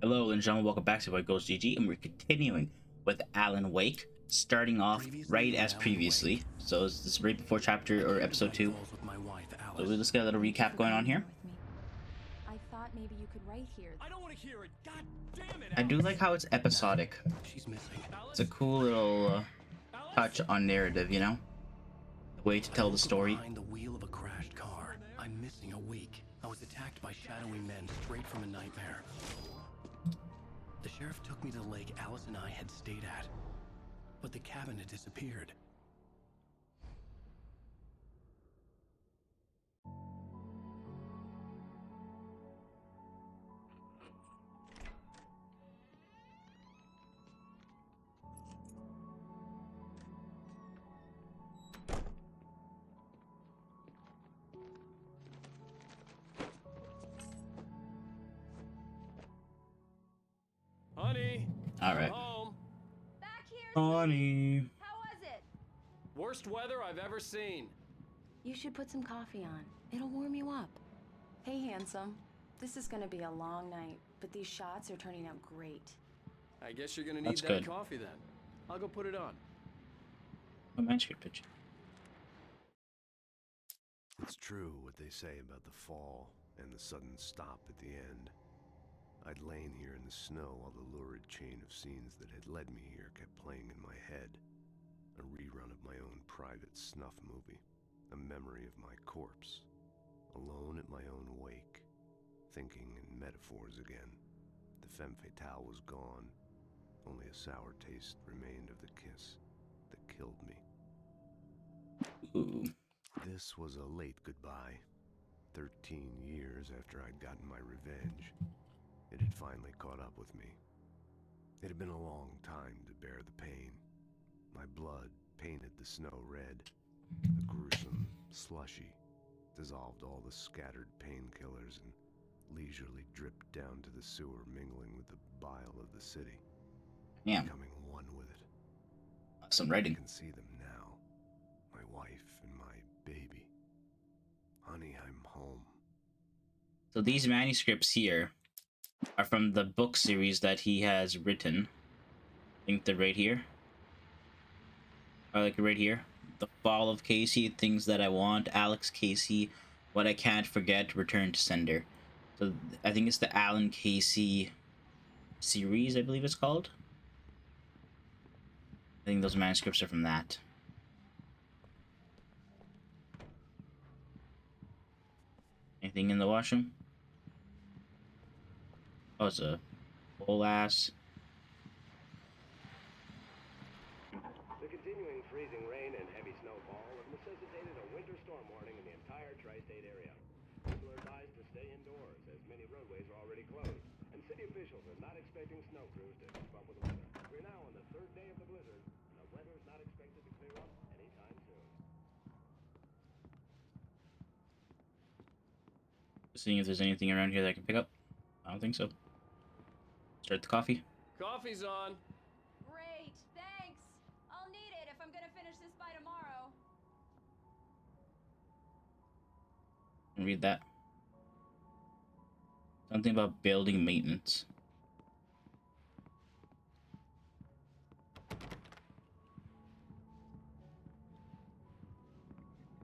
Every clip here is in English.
Hello, ladies and gentlemen, welcome back to What Goes GG, and we're continuing with Alan Wake, starting off right as previously. So this is right before chapter or episode 2. So let's get a little recap going on here. I thought maybe you could write here. I don't want to hear it. God damn it. I do like how it's episodic. She's missing. It's a cool little touch on narrative, you know? The way to tell the story. Behind the wheel of a crashed car. I'm missing a week. I was attacked by shadowy men straight from a nightmare. The sheriff took me to the lake Alice and I had stayed at, but the cabin had disappeared. Honey, All right. home. Back here. Honey. How was it? Worst weather I've ever seen. You should put some coffee on. It'll warm you up. Hey, handsome. This is gonna be a long night, but these shots are turning out great. I guess you're gonna need That's that good. coffee then. I'll go put it on. A manuscript picture. It's true what they say about the fall and the sudden stop at the end. I'd lain here in the snow while the lurid chain of scenes that had led me here kept playing in my head. A rerun of my own private snuff movie. A memory of my corpse. Alone at my own wake. Thinking in metaphors again. The femme fatale was gone. Only a sour taste remained of the kiss that killed me. Ooh. This was a late goodbye. 13 years after I'd gotten my revenge. It had finally caught up with me. It had been a long time to bear the pain. My blood painted the snow red. A gruesome slushy dissolved all the scattered painkillers and leisurely dripped down to the sewer, mingling with the bile of the city. Yeah. Becoming one with it. Some I writing. can see them now. My wife and my baby. Honey, I'm home. So these manuscripts here are from the book series that he has written. I think they're right here. I like it right here. The Fall of Casey, Things That I Want, Alex Casey, What I Can't Forget, Return to Sender. So I think it's the Alan Casey series, I believe it's called. I think those manuscripts are from that. Anything in the washroom? Oh, it's a whole ass. The continuing freezing rain and heavy snowfall have necessitated a winter storm warning in the entire tri-state area. People are advised to stay indoors as many roadways are already closed, and city officials are not expecting snow crews to keep up with the weather. We're now on the third day of the blizzard, and the weather is not expected to clear up anytime soon. Seeing if there's anything around here that I can pick up. I don't think so. Start the coffee. Coffee's on. Great, thanks. I'll need it if I'm gonna finish this by tomorrow. And read that. Something about building maintenance.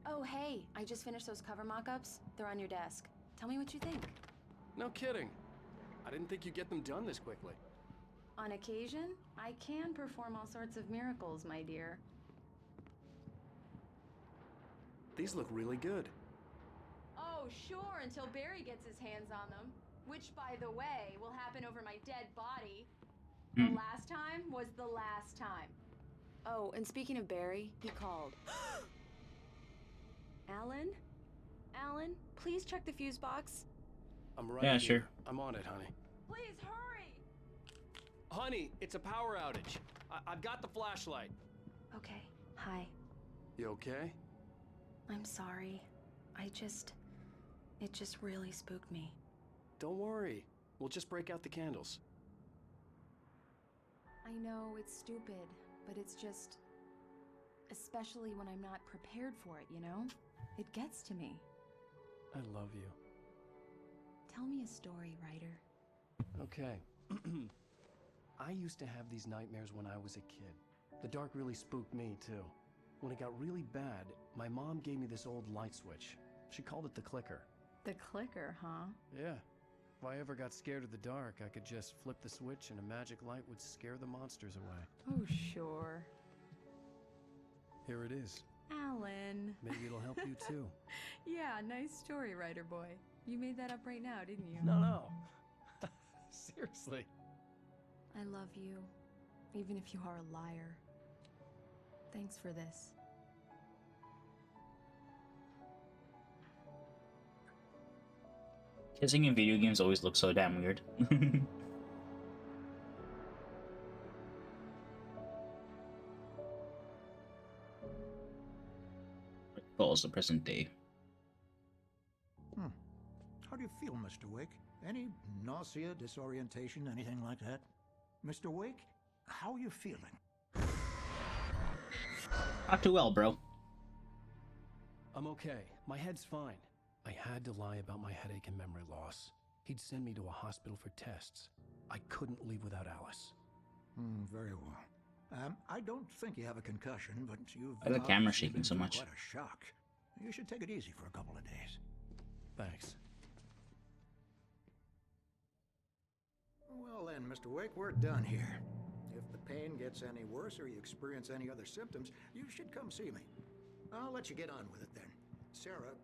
Oh, hey, I just finished those cover mock-ups. They're on your desk. Tell me what you think. No kidding. I didn't think you'd get them done this quickly. On occasion, I can perform all sorts of miracles, my dear. These look really good. Oh, sure, until Barry gets his hands on them. Which, by the way, will happen over my dead body. The last time was the last time. Oh, and speaking of Barry, he called. Alan? Alan, please check the fuse box. I'm right Yeah, here. sure. I'm on it, honey. Please hurry! Honey, it's a power outage. I've got the flashlight. Okay, hi. You okay? I'm sorry. It just really spooked me. Don't worry. We'll just break out the candles. I know it's stupid, but it's just... Especially when I'm not prepared for it, you know? It gets to me. I love you. Tell me a story, writer. Okay, I used to have these nightmares when I was a kid. The dark really spooked me, too. When it got really bad, my mom gave me this old light switch. She called it the clicker. The clicker, huh? Yeah. If I ever got scared of the dark, I could just flip the switch and a magic light would scare the monsters away. Oh, sure. Here it is. Alan. Maybe it'll help you, too. Yeah, nice story, writer boy. You made that up right now, didn't you? No. Seriously. I love you, even if you are a liar. Thanks for this. Kissing in video games always looks so damn weird. Calls the present day. How do you feel, Mr. Wake? Any nausea, disorientation, anything like that? Mr. Wake, how are you feeling? Not too well, bro. I'm okay. My head's fine. I had to lie about my headache and memory loss. He'd send me to a hospital for tests. I couldn't leave without Alice. Very well. I don't think you have a concussion, but you've Why the camera obviously shaking been so through much? quite a shock. You should take it easy for a couple of days. Thanks. Well then, Mr. Wake, we're done here. If the pain gets any worse or you experience any other symptoms, you should come see me. I'll let you get on with it then. Sarah,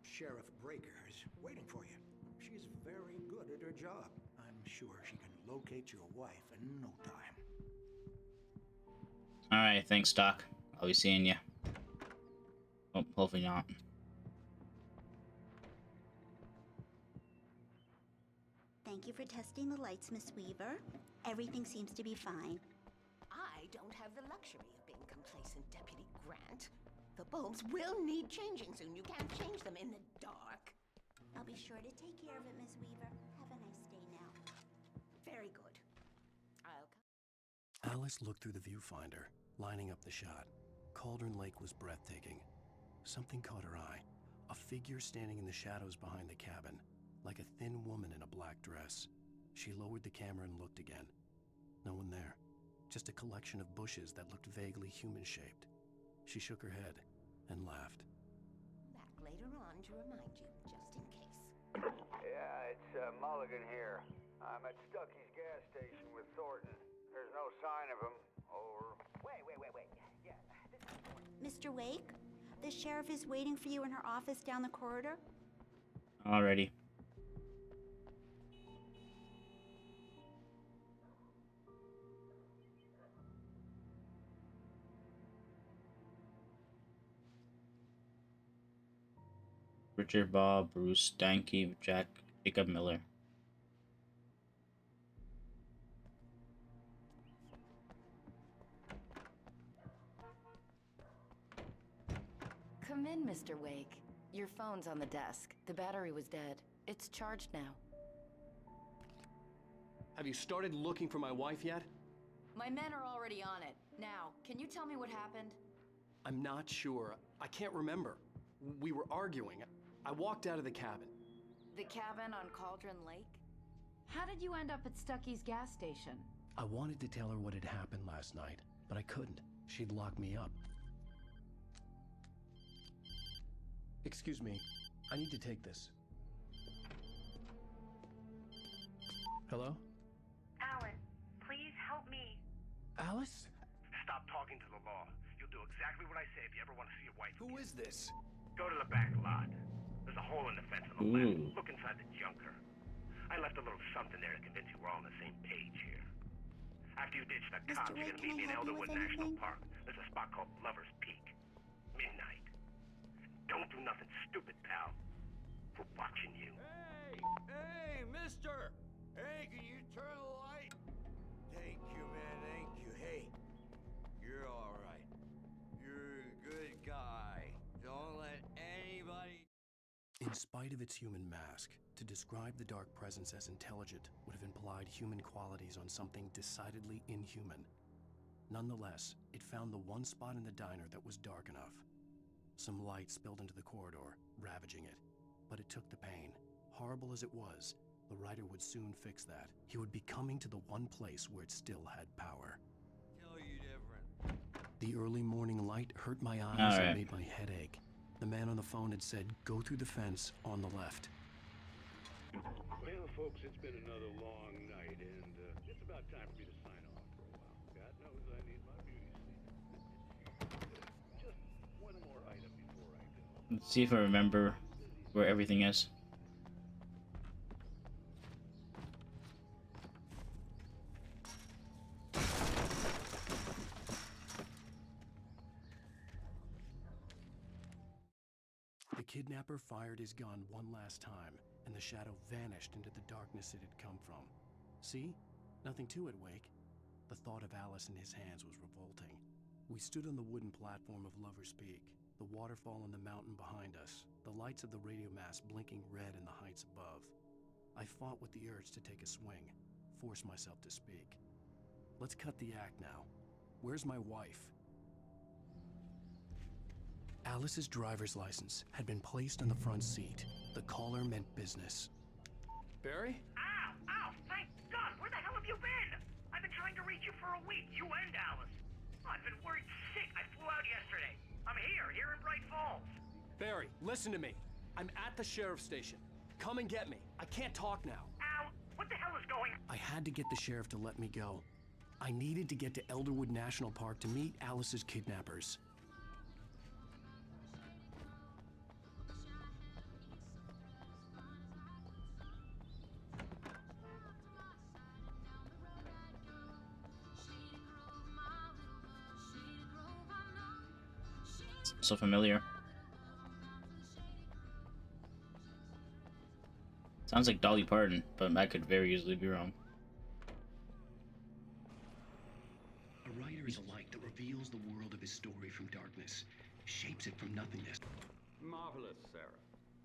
Sheriff Breaker, is waiting for you. She's very good at her job. I'm sure she can locate your wife in no time. Alright, thanks, Doc. I'll be seeing ya. Oh, hopefully not. Thank you for testing the lights, Miss Weaver. Everything seems to be fine. I don't have the luxury of being complacent, Deputy Grant. The bulbs will need changing soon. You can't change them in the dark. I'll be sure to take care of it, Miss Weaver. Have a nice day now. Very good. I'll come. Alice looked through the viewfinder, lining up the shot. Cauldron Lake was breathtaking. Something caught her eye. A figure standing in the shadows behind the cabin, like a thin woman in a black dress. She lowered the camera and looked again. No one there. Just a collection of bushes that looked vaguely human-shaped. She shook her head and laughed. Back later on to remind you, just in case. Yeah, it's Mulligan here. I'm at Stucky's gas station with Thornton. There's no sign of him. Over. Wait. Yeah, this is Mr. Wake, the sheriff is waiting for you in her office down the corridor. Already. Richard, Bob, Bruce, Stanky, Jack, Jacob Miller. Come in, Mr. Wake. Your phone's on the desk. The battery was dead. It's charged now. Have you started looking for my wife yet? My men are already on it. Now, can you tell me what happened? I'm not sure. I can't remember. We were arguing. I walked out of the cabin. The cabin on Cauldron Lake? How did you end up at Stucky's gas station? I wanted to tell her what had happened last night, but I couldn't. She'd lock me up. Excuse me. I need to take this. Hello? Alan, please help me. Alice? Stop talking to the law. You'll do exactly what I say if you ever want to see your wife. Who is this? Go to the back lot. There's a hole in the fence on the left. Look inside the junker. I left a little something there to convince you we're all on the same page here. After you ditch the Mr. cops, you're Wake, gonna meet me in can I help you Elderwood with National anything? Park. There's a spot called Lover's Peak. Midnight. Don't do nothing stupid, pal. We're watching you. Hey, mister! Hey, can you turn the light? Thank you, man, thank you. Hey, you're alright. You're a good guy. Don't let anybody... In spite of its human mask, to describe the dark presence as intelligent would have implied human qualities on something decidedly inhuman. Nonetheless, it found the one spot in the diner that was dark enough. Some light spilled into the corridor, ravaging it, but it took the pain, horrible as it was, The writer would soon fix that. He would be coming to the one place where it still had power. Tell you different. The early morning light hurt my eyes All right. and made my head ache. The man on the phone had said, go through the fence on the left. Well, folks, it's been another long night, and it's about time for me to sign off for a while. God knows I need my beauty sleep. Just one more item before I go. Let's see if I remember where everything is. The kidnapper fired his gun one last time, and the shadow vanished into the darkness it had come from. See? Nothing to it, Wake. The thought of Alice in his hands was revolting. We stood on the wooden platform of Lover's Peak, the waterfall in the mountain behind us, the lights of the radio mast blinking red in the heights above. I fought with the urge to take a swing, force myself to speak. Let's cut the act now. Where's my wife? Alice's driver's license had been placed on the front seat. The caller meant business. Barry? Ow! Ow! Thank God! Where the hell have you been? I've been trying to reach you for a week, you and Alice. I've been worried sick. I flew out yesterday. I'm here in Bright Falls. Barry, listen to me. I'm at the sheriff's station. Come and get me. I can't talk now. Ow! What the hell is going on? I had to get the sheriff to let me go. I needed to get to Elderwood National Park to meet Alice's kidnappers. So familiar. Sounds like Dolly Parton, but I could very easily be wrong. A writer is a light that reveals the world of his story from darkness, shapes it from nothingness. Marvelous, Sarah.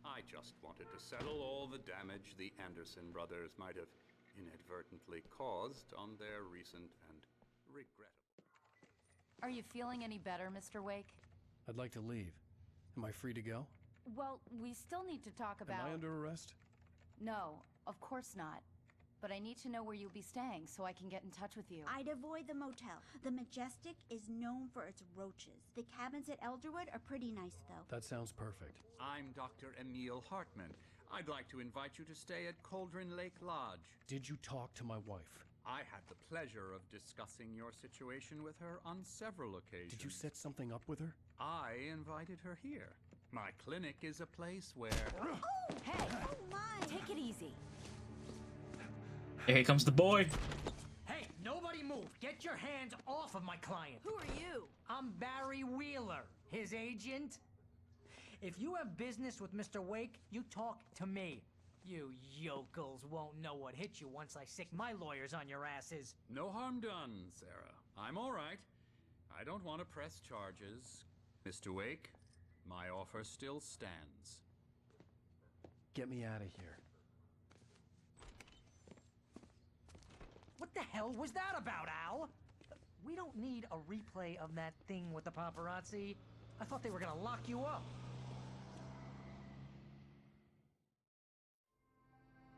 I just wanted to settle all the damage the Anderson brothers might have inadvertently caused on their recent and regrettable. Are you feeling any better, Mr. Wake? I'd like to leave. Am I free to go? Well, we still need to talk about... Am I under arrest? No, of course not. But I need to know where you'll be staying so I can get in touch with you. I'd avoid the motel. The Majestic is known for its roaches. The cabins at Elderwood are pretty nice, though. That sounds perfect. I'm Dr. Emil Hartman. I'd like to invite you to stay at Cauldron Lake Lodge. Did you talk to my wife? I had the pleasure of discussing your situation with her on several occasions. Did you set something up with her? I invited her here. My clinic is a place where... Oh, hey! Oh my! Take it easy. Here comes the boy. Hey, nobody move. Get your hands off of my client. Who are you? I'm Barry Wheeler, his agent. If you have business with Mr. Wake, you talk to me. You yokels won't know what hit you once I sick my lawyers on your asses. No harm done, Sarah. I'm all right. I don't want to press charges. Mr. Wake, my offer still stands. Get me out of here. What the hell was that about, Al? We don't need a replay of that thing with the paparazzi. I thought they were gonna lock you up.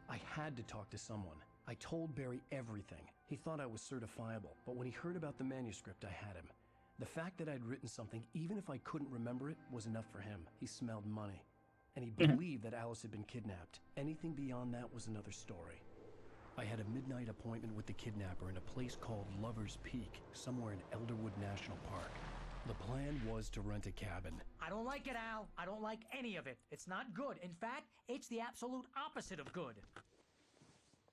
I had to talk to someone. I told Barry everything. He thought I was certifiable, but when he heard about the manuscript, I had him. The fact that I'd written something, even if I couldn't remember it, was enough for him. He smelled money. And he believed that Alice had been kidnapped. Anything beyond that was another story. I had a midnight appointment with the kidnapper in a place called Lover's Peak, somewhere in Elderwood National Park. The plan was to rent a cabin. I don't like it, Al. I don't like any of it. It's not good. In fact, it's the absolute opposite of good.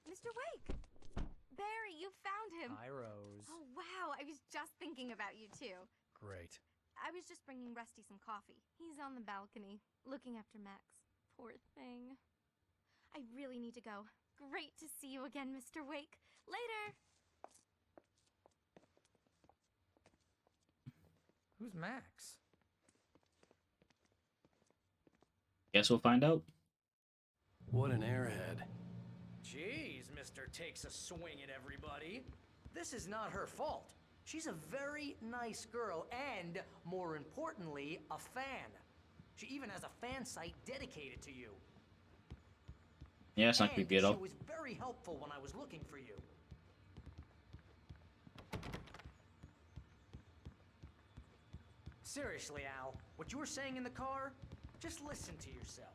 Mr. Wake! Barry, you found him! Hi, Rose. Oh, wow. I was just thinking about you, too. Great. I was just bringing Rusty some coffee. He's on the balcony, looking after Max. Poor thing. I really need to go. Great to see you again, Mr. Wake. Later! Who's Max? Guess we'll find out. What an airhead. Jeez, Mr. Takes a swing at everybody. This is not her fault. She's a very nice girl and, more importantly, a fan. She even has a fan site dedicated to you. Yeah, it's not And creepy at all. she was very helpful when I was looking for you. Seriously, Al, what you were saying in the car, just listen to yourself.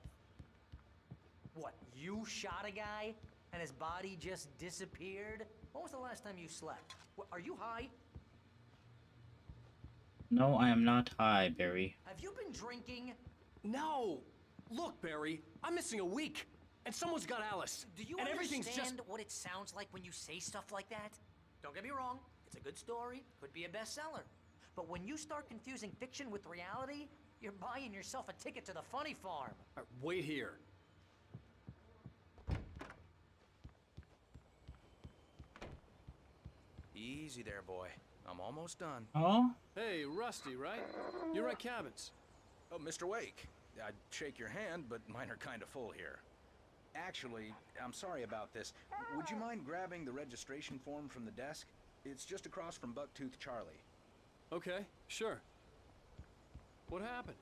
What, you shot a guy and his body just disappeared? When was the last time you slept? What, are you high? No, I am not high, Barry. Have you been drinking? No! Look, Barry, I'm missing a week, and someone's got Alice. Do you and everything's understand just... what it sounds like when you say stuff like that? Don't get me wrong, it's a good story, could be a bestseller. But when you start confusing fiction with reality, you're buying yourself a ticket to the funny farm. Wait here. Easy there, boy. I'm almost done. Oh? Hey, Rusty, right? You're at Cabins. Oh, Mr. Wake. I'd shake your hand, but mine are kind of full here. Actually, I'm sorry about this. Would you mind grabbing the registration form from the desk? It's just across from Bucktooth Charlie. Okay, sure. What happened?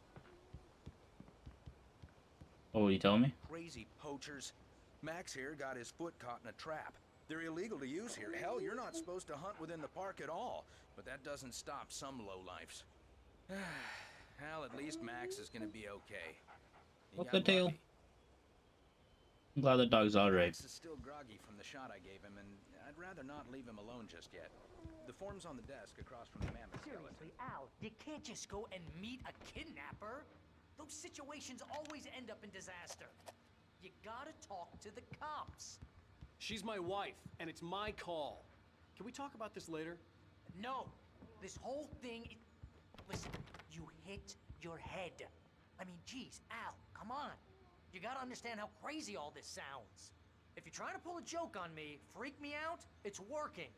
Oh, will you tell me? Crazy poachers. Max here got his foot caught in a trap. They're illegal to use here. Hell, you're not supposed to hunt within the park at all. But that doesn't stop some lowlifes. Hell, at least Max is gonna be okay. What's the tail? lucky. I'm glad the dog's alright. Max is still groggy from the shot I gave him, and I'd rather not leave him alone just yet. The form's on the desk across from the mammoth skeleton. Seriously, Al, you can't just go and meet a kidnapper. Those situations always end up in disaster. You gotta talk to the cops. She's my wife, and it's my call. Can we talk about this later? No, this whole thing... Listen, you hit your head. I mean, geez, Al, come on. You gotta understand how crazy all this sounds. If you're trying to pull a joke on me, freak me out, it's working.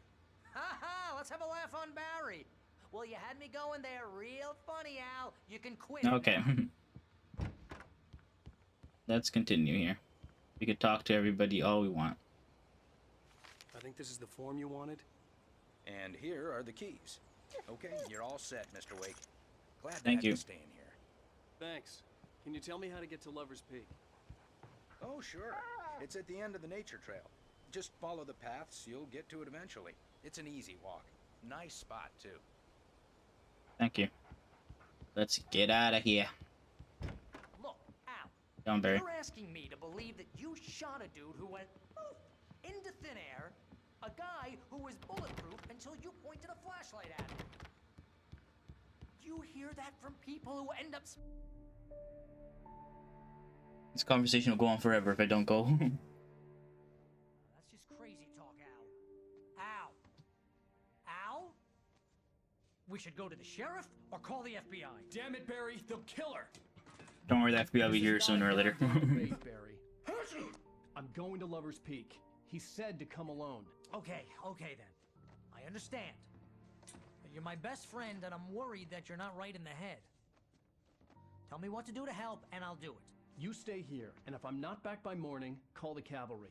Ha ha, let's have a laugh on Barry. Well, you had me going there real funny, Al. You can quit. Okay. Let's continue here. We could talk to everybody all we want. I think this is the form you wanted. And here are the keys. Okay, you're all set, Mr. Wake. Glad to Thank have you. you staying here. Thanks. Can you tell me how to get to Lover's Peak? Oh, sure. It's at the end of the nature trail. Just follow the paths, you'll get to it eventually. It's an easy walk. Nice spot, too. Thank you. Let's get out of here. Look, Al, Down, Barry. you're asking me to believe that you shot a dude who went poof into thin air, a guy who was bulletproof until you pointed a flashlight at him. You hear that from people who end up... This conversation will go on forever if I don't go. That's just crazy talk, Al. Al! Al? We should go to the sheriff or call the FBI. Damn it, Barry, they'll kill her. Don't worry, the FBI will be here sooner or later. Barry. I'm going to Lover's Peak. He said to come alone. Okay then. I understand. You're my best friend, and I'm worried that you're not right in the head. Tell me what to do to help, and I'll do it. You stay here, and if I'm not back by morning, call the cavalry.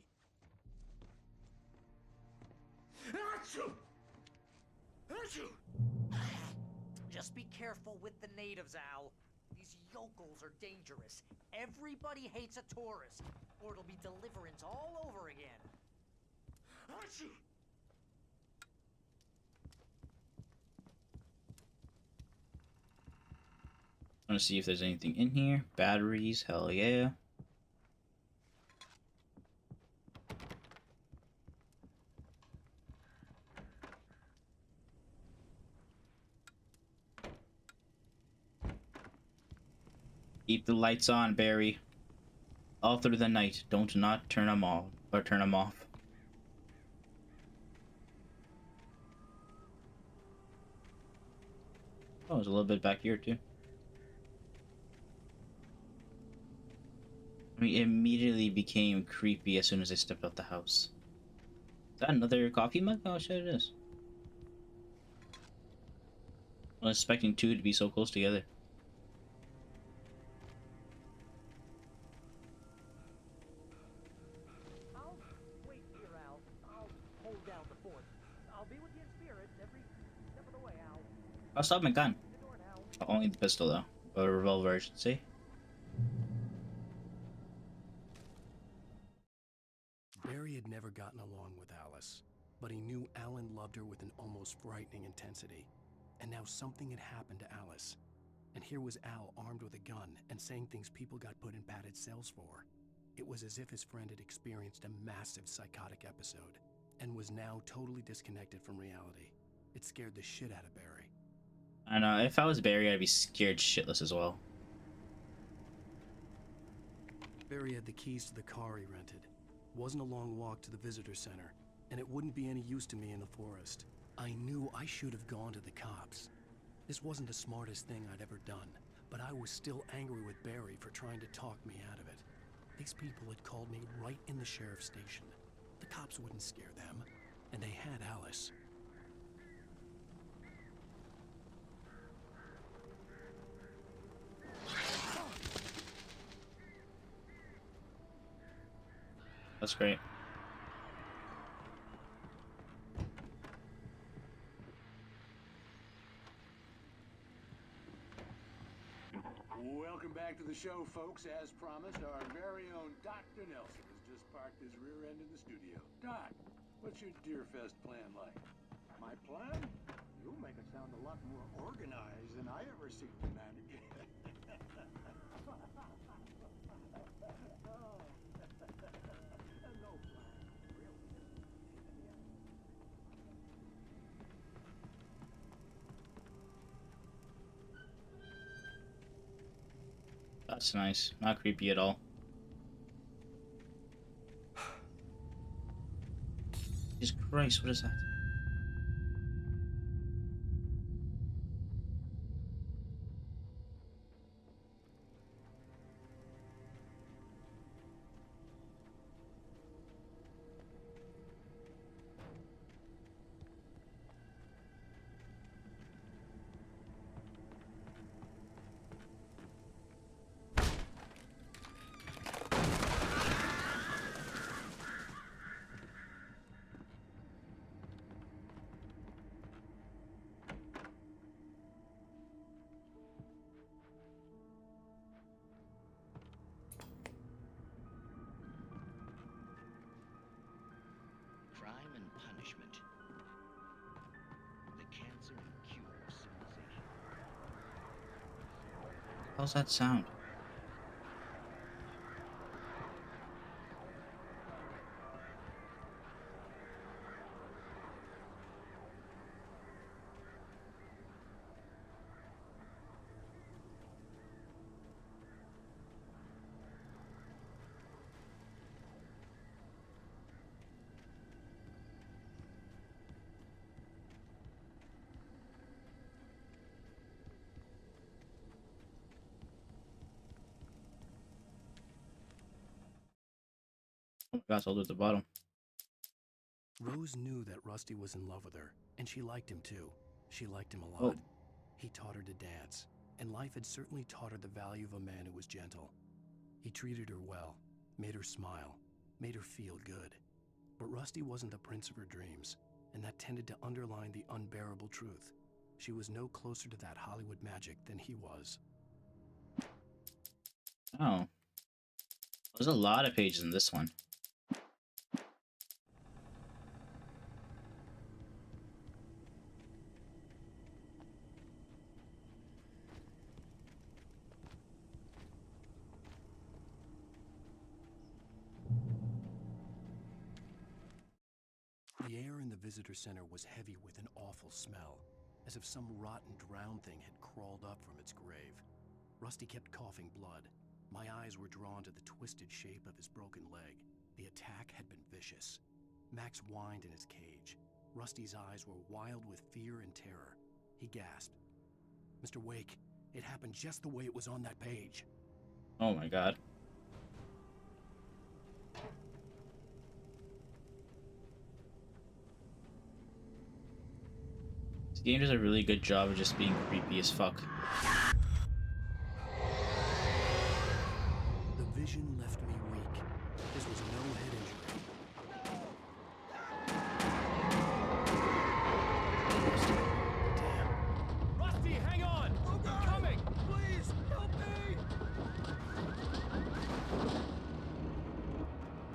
Achoo! Achoo! Just be careful with the natives, Al. These yokels are dangerous. Everybody hates a tourist, or it'll be deliverance all over again. Achoo! I want to see if there's anything in here. Batteries, hell yeah. Keep the lights on, Barry. All through the night. Don't not turn them off or turn them off. Oh, there's a little bit back here too. I mean, it immediately became creepy as soon as I stepped out the house. Is that another coffee mug? Oh shit, it is. I was expecting two to be so close together. I'll wait here, Al. I'll hold down the fort. I'll be with you in spirit every step of the way, Al. I'll stop my gun. Only the pistol though. Or a revolver, I should say. had never gotten along with Alice, but he knew Alan loved her with an almost frightening intensity. And now something had happened to Alice. And here was Al armed with a gun and saying things people got put in padded cells for. It was as if his friend had experienced a massive psychotic episode and was now totally disconnected from reality. It scared the shit out of Barry. I know, if I was Barry, I'd be scared shitless as well. Barry had the keys to the car he rented. Wasn't a long walk to the visitor center, and it wouldn't be any use to me in the forest. I knew I should have gone to the cops. This wasn't the smartest thing I'd ever done, but I was still angry with Barry for trying to talk me out of it. These people had called me right in the sheriff's station. The cops wouldn't scare them, and they had Alice. That's great. Welcome back to the show, folks. As promised, our very own Dr. Nelson has just parked his rear end in the studio. Doc, what's your Deerfest plan like? My plan? You make it sound a lot more organized than I ever seem to manage. No plan, really. That's nice. Not creepy at all. Jesus Christ, what is that? Crime and punishment. The cancer and cure of civilization. How's that sound? Oh my gosh, I'll do at the bottom. Rose knew that Rusty was in love with her, and she liked him too. She liked him a lot. He taught her to dance, and life had certainly taught her the value of a man who was gentle. He treated her well, made her smile, made her feel good. But Rusty wasn't the prince of her dreams, and that tended to underline the unbearable truth. She was no closer to that Hollywood magic than he was. Oh. There's a lot of pages in this one. The air in the visitor center was heavy with an awful smell, as if some rotten drowned thing had crawled up from its grave. Rusty kept coughing blood. My eyes were drawn to the twisted shape of his broken leg. The attack had been vicious. Max whined in his cage. Rusty's eyes were wild with fear and terror. He gasped. "Mr. Wake, it happened just the way it was on that page." Oh my god. This game does a really good job of just being creepy as fuck. The vision left me weak. This was no head injury. Damn. Rusty, hang on! I'm coming! Please, help me!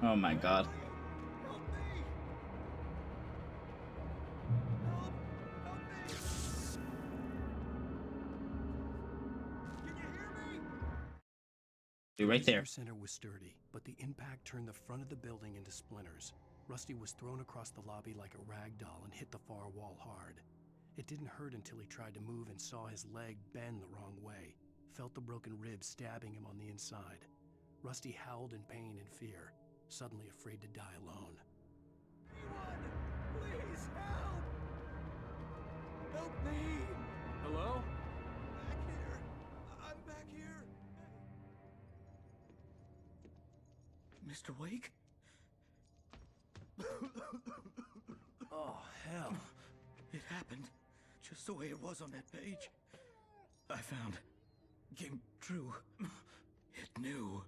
Oh my god. Help Be right there. The center was sturdy, but the impact turned the front of the building into splinters. Rusty was thrown across the lobby like a rag doll and hit the far wall hard. It didn't hurt until he tried to move and saw his leg bend the wrong way. Felt the broken ribs stabbing him on the inside. Rusty howled in pain and fear, suddenly afraid to die alone. Anyone, please help! Help me! Hello? Back here. I'm back here. Mr. Wake? Oh, hell. It happened just the way it was on that page. I found. Came true. It knew.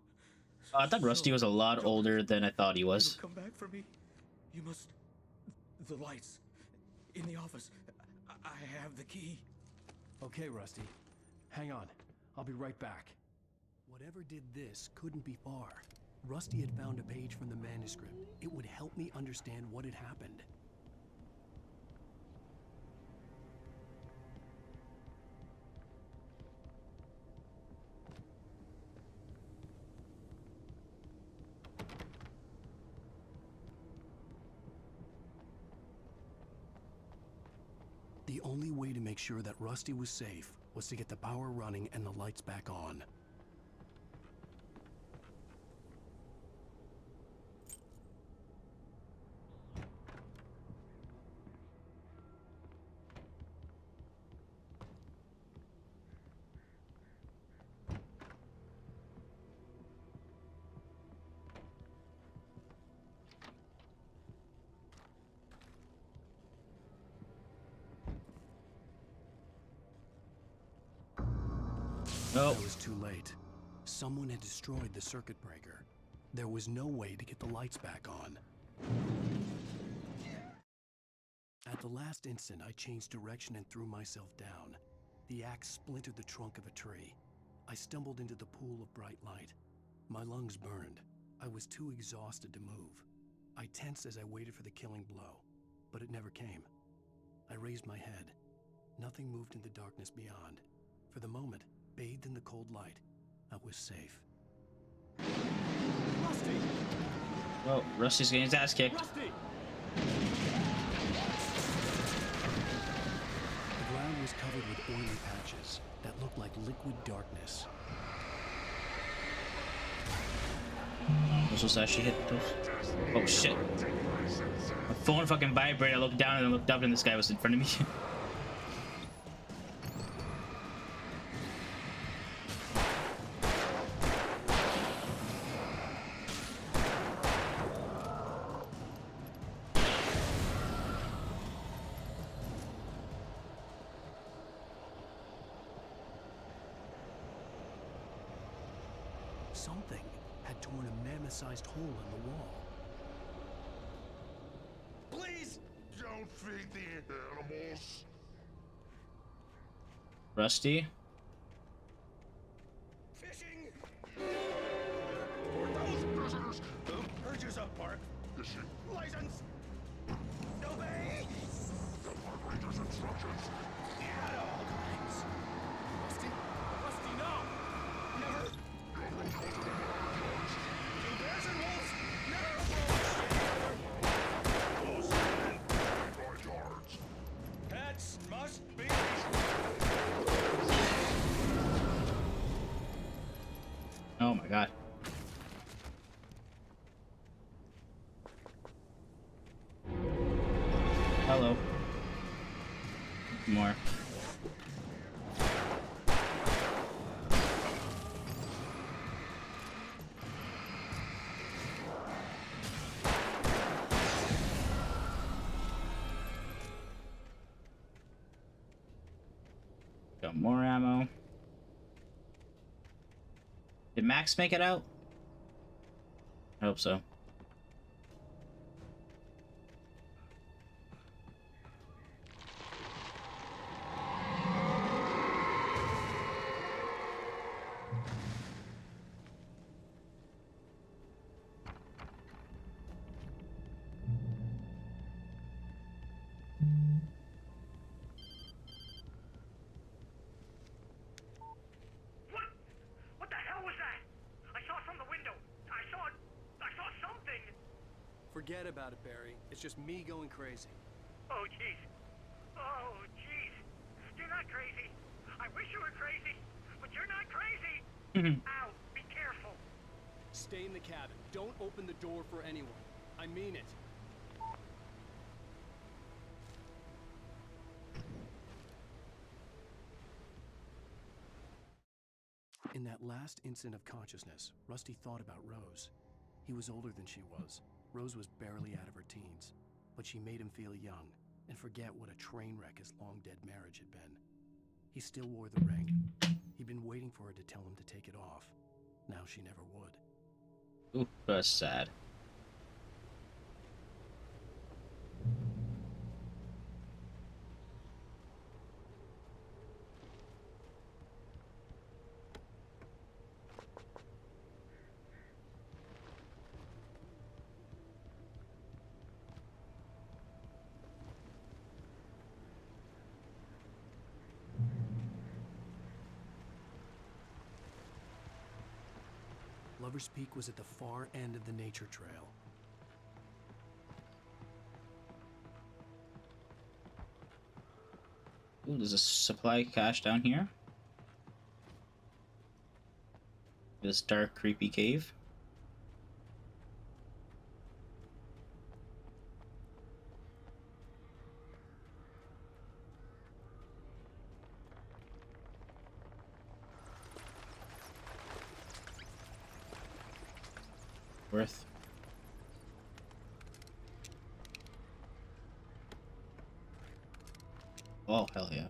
I thought Rusty was a lot older than I thought he was. Come back for me. You must. The lights. In the office. I have the key. Okay, Rusty. Hang on. I'll be right back. Whatever did this couldn't be far. Rusty had found a page from the manuscript. It would help me understand what had happened. The only way to make sure that Rusty was safe was to get the power running and the lights back on. Oh. It was too late. Someone had destroyed the circuit breaker. There was no way to get the lights back on. At the last instant, I changed direction and threw myself down. The axe splintered the trunk of a tree. I stumbled into the pool of bright light. My lungs burned. I was too exhausted to move. I tensed as I waited for the killing blow, but it never came. I raised my head. Nothing moved in the darkness beyond. For the moment, bathed in the cold light, I was safe. Rusty! Oh, Rusty's getting his ass kicked. Rusty! The ground was covered with oily patches that looked like liquid darkness. Was supposed to actually hit those? Oh shit. My phone fucking vibrated. I looked down and I looked up and this guy was in front of me. Something had torn a mammoth-sized hole in the wall. Please don't feed the animals. Rusty? Fishing. For those prisoners. Purchase a park. Fishing. License. Obey. The park ranger's instructions. At all times. Rusty? Rusty, no! Never. Bears and wolves never approach. Close yards. Pets must be. Oh my god. Hello. More. Got more ammo. Did Max make it out? I hope so. What the hell was that? I saw Forget about it, Barry. It's just me going crazy. Oh, jeez. Oh, jeez. You're not crazy. I wish you were crazy, but you're not crazy. Ow, be careful. Stay in the cabin. Don't open the door for anyone. I mean it. In that last instant of consciousness, Rusty thought about Rose. He was older than she was. Rose was barely out of her teens, but she made him feel young and forget what a train wreck his long-dead marriage had been. He still wore the ring. He'd been waiting for her to tell him to take it off. Now she never would. Ooh, that's sad. Lover's Peak was at the far end of the nature trail. Ooh, there's a supply cache down here. This dark, creepy cave. Worth. Oh, hell yeah.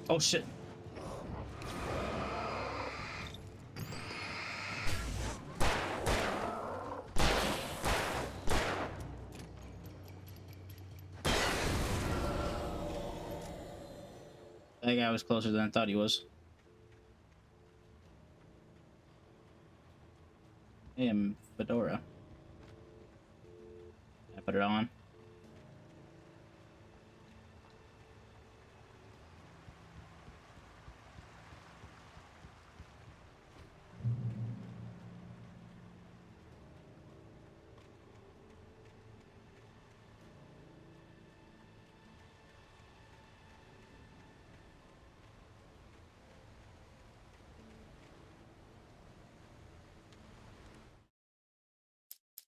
Oh shit. That guy was closer than I thought he was. Hey, I'm Fedora. I put it on.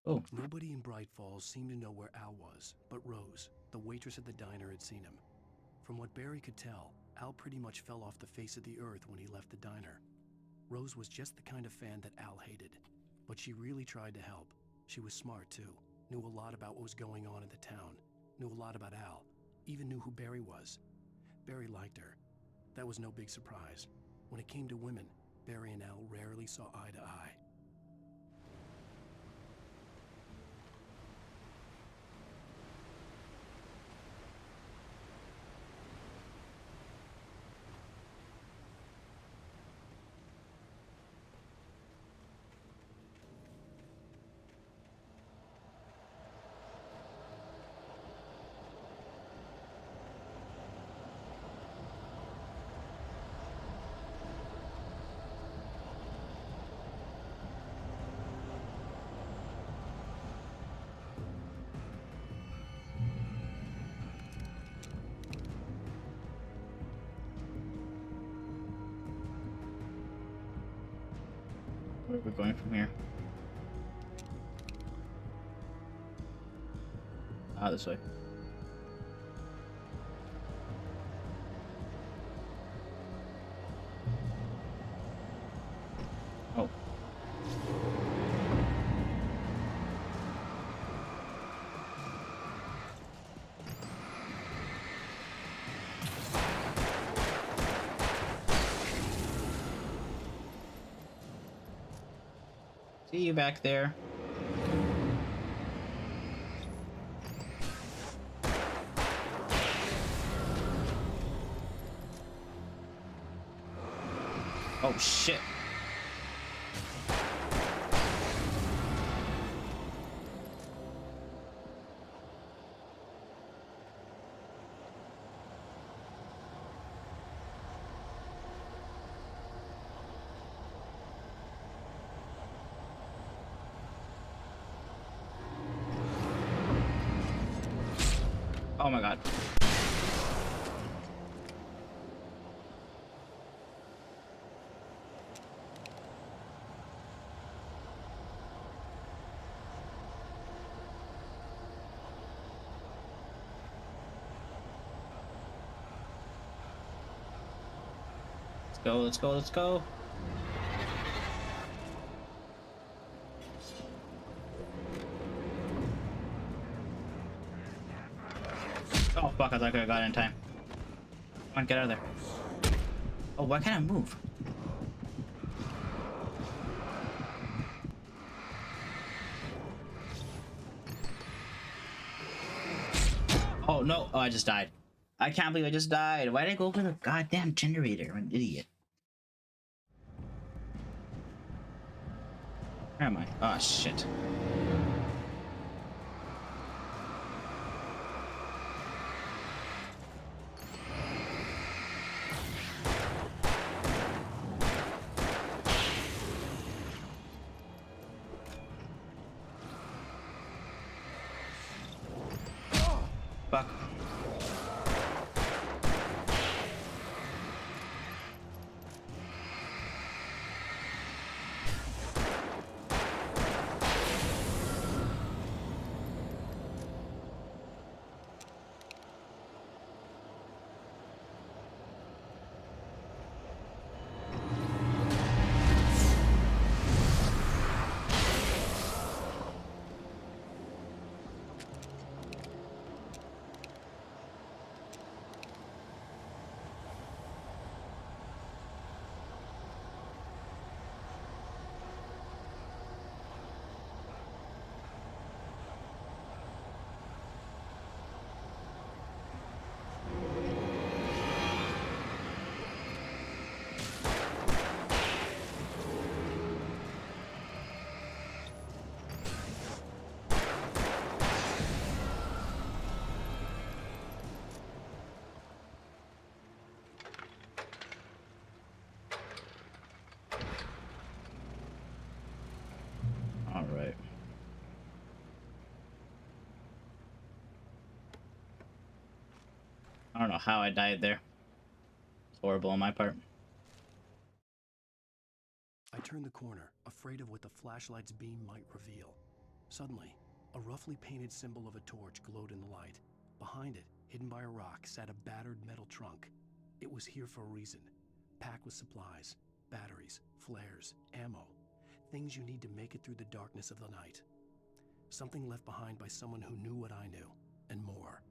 Oh. Nobody in Bright Falls seemed to know where Al was, but Rose, the waitress at the diner, had seen him. From what Barry could tell, Al pretty much fell off the face of the earth when he left the diner. Rose was just the kind of fan that Al hated, but she really tried to help. She was smart too, knew a lot about what was going on in the town, knew a lot about Al, even knew who Barry was. Barry liked her. That was no big surprise. When it came to women, Barry and Al rarely saw eye to eye. Where are we going from here? Ah, this way. See you back there. Oh shit. Oh my god. Let's go, let's go, let's go. Oh fuck, I thought I could have got in time. Come on, get out of there. Oh, why can't I move? Oh no, oh I just died. I can't believe I just died. Why did I go for the goddamn generator? I'm an idiot. Where am I? Oh shit. Fuck. All right. I don't know how I died there. It's horrible on my part. I turned the corner, afraid of what the flashlight's beam might reveal. Suddenly, a roughly painted symbol of a torch glowed in the light. Behind it, hidden by a rock, sat a battered metal trunk. It was here for a reason, packed with supplies, batteries, flares, ammo, things you need to make it through the darkness of the night. Something left behind by someone who knew what I knew, and more.